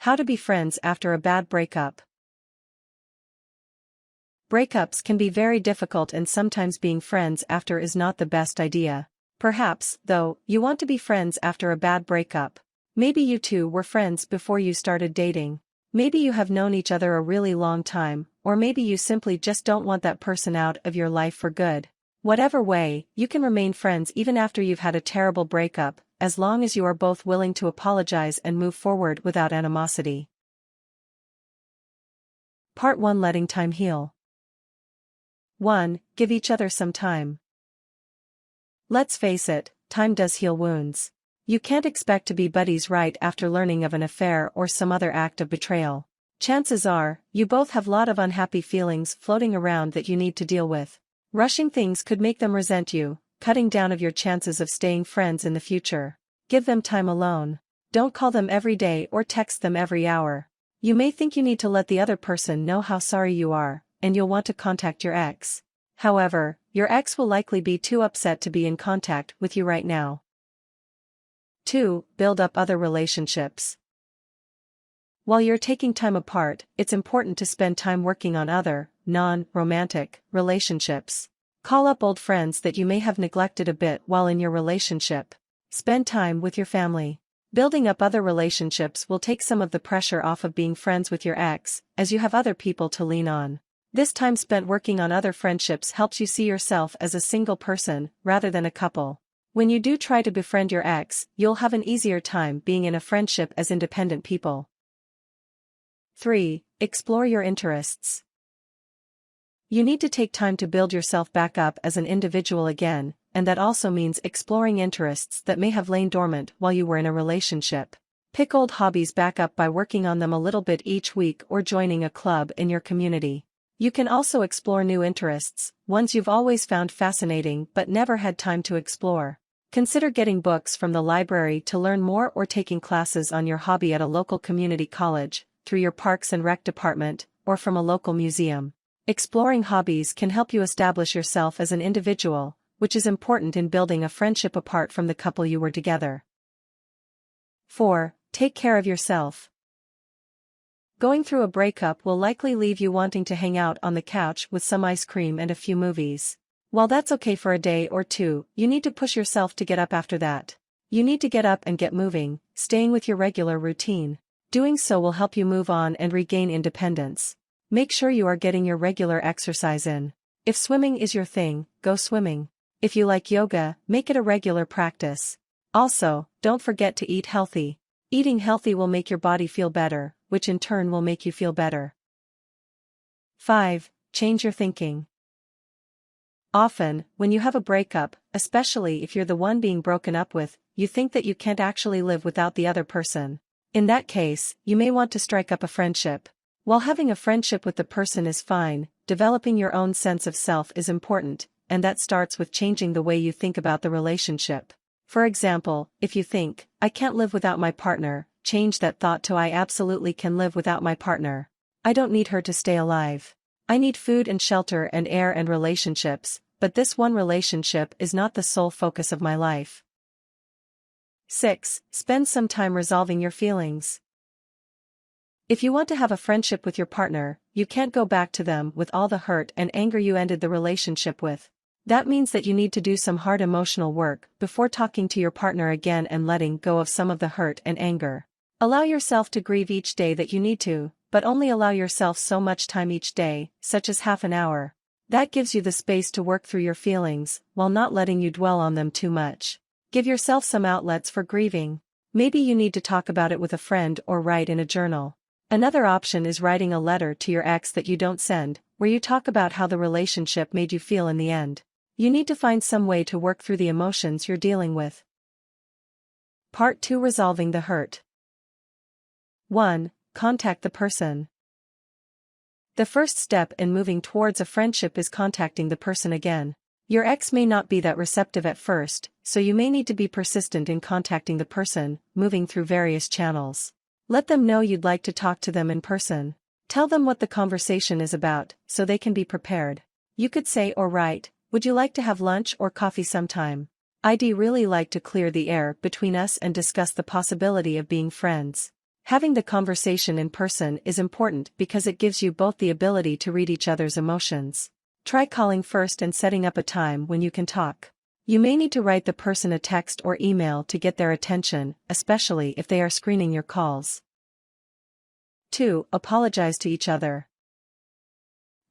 How to be friends after a bad breakup. Breakups can be very difficult, and sometimes being friends after is not the best idea. Perhaps, though, you want to be friends after a bad breakup. Maybe you two were friends before you started dating. Maybe you have known each other a really long time, or maybe you simply just don't want that person out of your life for good. Whatever way, you can remain friends even after you've had a terrible breakup, as long as you are both willing to apologize and move forward without animosity. Part 1: Letting time heal. 1. Give each other some time. Let's face it, time does heal wounds. You can't expect to be buddies right after learning of an affair or some other act of betrayal. Chances are, you both have a lot of unhappy feelings floating around that you need to deal with. Rushing things could make them resent you, cutting down of your chances of staying friends in the future. Give them time alone. Don't call them every day or text them every hour. You may think you need to let the other person know how sorry you are, and you'll want to contact your ex. However, your ex will likely be too upset to be in contact with you right now. 2. Build up other relationships. While you're taking time apart, it's important to spend time working on other, non-romantic, relationships. Call up old friends that you may have neglected a bit while in your relationship. Spend time with your family. Building up other relationships will take some of the pressure off of being friends with your ex, as you have other people to lean on. This time spent working on other friendships helps you see yourself as a single person, rather than a couple. When you do try to befriend your ex, you'll have an easier time being in a friendship as independent people. 3. Explore your interests. You need to take time to build yourself back up as an individual again, and that also means exploring interests that may have lain dormant while you were in a relationship. Pick old hobbies back up by working on them a little bit each week or joining a club in your community. You can also explore new interests, ones you've always found fascinating but never had time to explore. Consider getting books from the library to learn more, or taking classes on your hobby at a local community college, through your Parks and Rec department, or from a local museum. Exploring hobbies can help you establish yourself as an individual, which is important in building a friendship apart from the couple you were together. 4. Take care of yourself. Going through a breakup will likely leave you wanting to hang out on the couch with some ice cream and a few movies. While that's okay for a day or two, you need to push yourself to get up after that. You need to get up and get moving, staying with your regular routine. Doing so will help you move on and regain independence. Make sure you are getting your regular exercise in. If swimming is your thing, go swimming. If you like yoga, make it a regular practice. Also, don't forget to eat healthy. Eating healthy will make your body feel better, which in turn will make you feel better. 5. Change your thinking. Often, when you have a breakup, especially if you're the one being broken up with, you think that you can't actually live without the other person. In that case, you may want to strike up a friendship. While having a friendship with the person is fine, developing your own sense of self is important, and that starts with changing the way you think about the relationship. For example, if you think, "I can't live without my partner," change that thought to "I absolutely can live without my partner. I don't need her to stay alive. I need food and shelter and air and relationships, but this one relationship is not the sole focus of my life." 6. Spend some time resolving your feelings. If you want to have a friendship with your partner, you can't go back to them with all the hurt and anger you ended the relationship with. That means that you need to do some hard emotional work before talking to your partner again and letting go of some of the hurt and anger. Allow yourself to grieve each day that you need to, but only allow yourself so much time each day, such as half an hour. That gives you the space to work through your feelings, while not letting you dwell on them too much. Give yourself some outlets for grieving. Maybe you need to talk about it with a friend or write in a journal. Another option is writing a letter to your ex that you don't send, where you talk about how the relationship made you feel in the end. You need to find some way to work through the emotions you're dealing with. Part 2: Resolving the hurt. 1. Contact the person. The first step in moving towards a friendship is contacting the person again. Your ex may not be that receptive at first, so you may need to be persistent in contacting the person, moving through various channels. Let them know you'd like to talk to them in person. Tell them what the conversation is about, so they can be prepared. You could say or write, "Would you like to have lunch or coffee sometime? I'd really like to clear the air between us and discuss the possibility of being friends. Having the conversation in person is important because it gives you both the ability to read each other's emotions. Try calling first and setting up a time when you can talk. You may need to write the person a text or email to get their attention, especially if they are screening your calls. 2. Apologize to each other.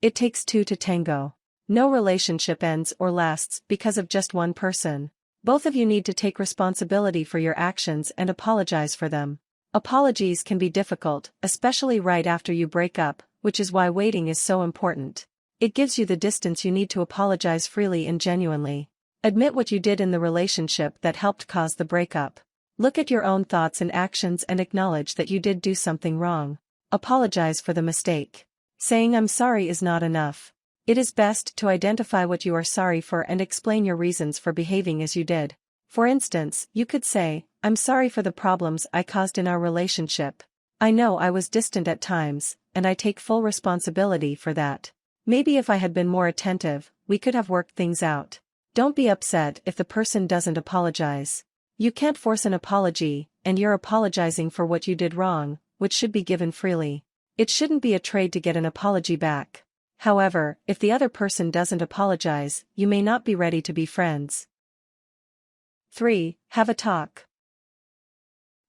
It takes two to tango. No relationship ends or lasts because of just one person. Both of you need to take responsibility for your actions and apologize for them. Apologies can be difficult, especially right after you break up, which is why waiting is so important. It gives you the distance you need to apologize freely and genuinely. Admit what you did in the relationship that helped cause the breakup. Look at your own thoughts and actions and acknowledge that you did do something wrong. Apologize for the mistake. Saying "I'm sorry" is not enough. It is best to identify what you are sorry for and explain your reasons for behaving as you did. For instance, you could say, "I'm sorry for the problems I caused in our relationship. I know I was distant at times, and I take full responsibility for that. Maybe if I had been more attentive, we could have worked things out." Don't be upset if the person doesn't apologize. You can't force an apology, and you're apologizing for what you did wrong, which should be given freely. It shouldn't be a trade to get an apology back. However, if the other person doesn't apologize, you may not be ready to be friends. 3. Have a talk.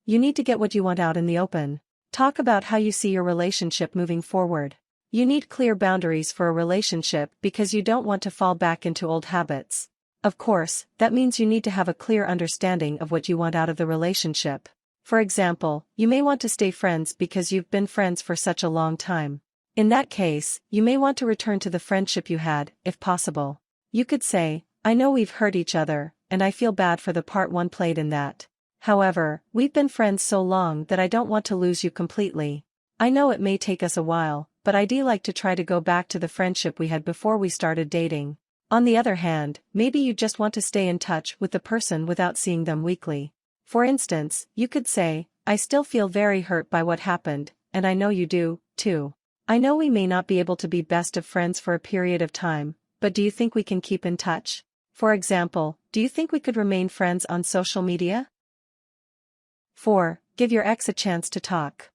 You need to get what you want out in the open. Talk about how you see your relationship moving forward. You need clear boundaries for a relationship because you don't want to fall back into old habits. Of course, that means you need to have a clear understanding of what you want out of the relationship. For example, you may want to stay friends because you've been friends for such a long time. In that case, you may want to return to the friendship you had, if possible. You could say, "I know we've hurt each other, and I feel bad for the part one played in that. However, we've been friends so long that I don't want to lose you completely. I know it may take us a while, but I'd like to try to go back to the friendship we had before we started dating." On the other hand, maybe you just want to stay in touch with the person without seeing them weekly. For instance, you could say, "I still feel very hurt by what happened, and I know you do, too. I know we may not be able to be best of friends for a period of time, but do you think we can keep in touch? For example, do you think we could remain friends on social media?" 4. Give your ex a chance to talk.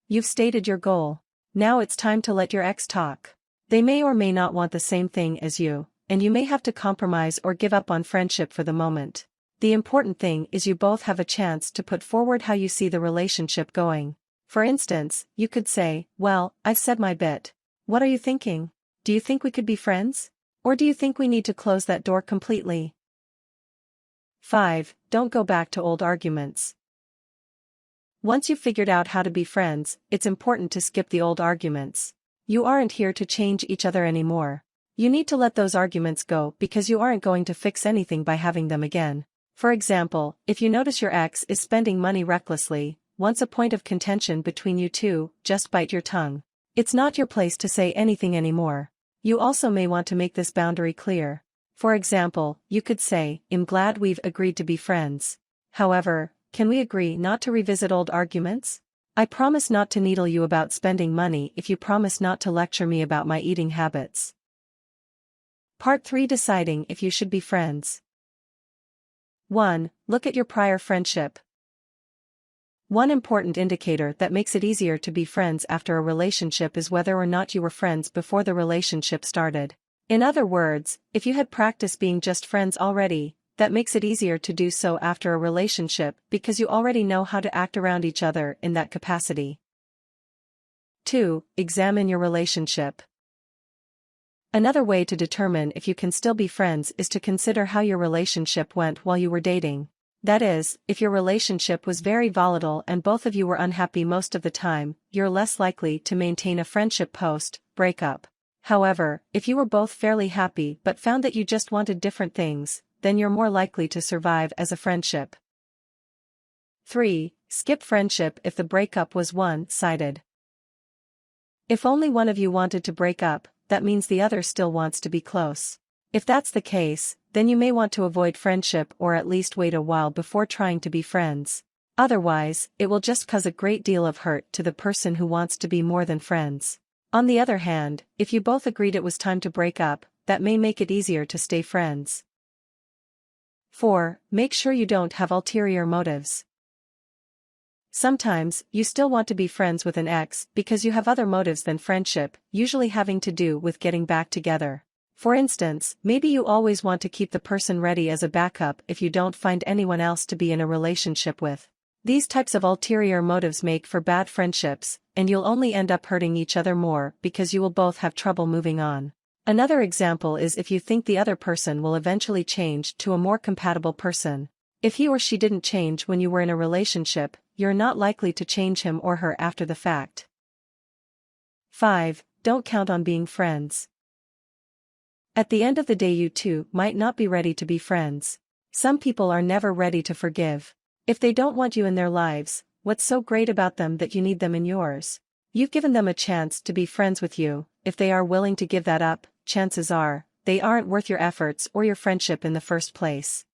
You've stated your goal. Now it's time to let your ex talk. They may or may not want the same thing as you, and you may have to compromise or give up on friendship for the moment. The important thing is you both have a chance to put forward how you see the relationship going. For instance, you could say, "Well, I've said my bit. What are you thinking? Do you think we could be friends? Or do you think we need to close that door completely?" 5. Don't go back to old arguments. Once you've figured out how to be friends, it's important to skip the old arguments. You aren't here to change each other anymore. You need to let those arguments go because you aren't going to fix anything by having them again. For example, if you notice your ex is spending money recklessly, once a point of contention between you two, just bite your tongue. It's not your place to say anything anymore. You also may want to make this boundary clear. For example, you could say, "I'm glad we've agreed to be friends. However, can we agree not to revisit old arguments? I promise not to needle you about spending money if you promise not to lecture me about my eating habits." Part 3. Deciding if you should be friends. 1. Look at your prior friendship. One important indicator that makes it easier to be friends after a relationship is whether or not you were friends before the relationship started. In other words, if you had practiced being just friends already, that makes it easier to do so after a relationship because you already know how to act around each other in that capacity. 2. Examine your relationship. Another way to determine if you can still be friends is to consider how your relationship went while you were dating. That is, if your relationship was very volatile and both of you were unhappy most of the time, you're less likely to maintain a friendship post-breakup. However, if you were both fairly happy but found that you just wanted different things, then you're more likely to survive as a friendship. 3. Skip friendship if the breakup was one-sided. If only one of you wanted to break up, that means the other still wants to be close. If that's the case, then you may want to avoid friendship or at least wait a while before trying to be friends. Otherwise, it will just cause a great deal of hurt to the person who wants to be more than friends. On the other hand, if you both agreed it was time to break up, that may make it easier to stay friends. 4. Make sure you don't have ulterior motives. Sometimes, you still want to be friends with an ex because you have other motives than friendship, usually having to do with getting back together. For instance, maybe you always want to keep the person ready as a backup if you don't find anyone else to be in a relationship with. These types of ulterior motives make for bad friendships, and you'll only end up hurting each other more because you will both have trouble moving on. Another example is if you think the other person will eventually change to a more compatible person. If he or she didn't change when you were in a relationship, you're not likely to change him or her after the fact. 5. Don't count on being friends. At the end of the day, you two might not be ready to be friends. Some people are never ready to forgive. If they don't want you in their lives, what's so great about them that you need them in yours? You've given them a chance to be friends with you. If they are willing to give that up, chances are, they aren't worth your efforts or your friendship in the first place.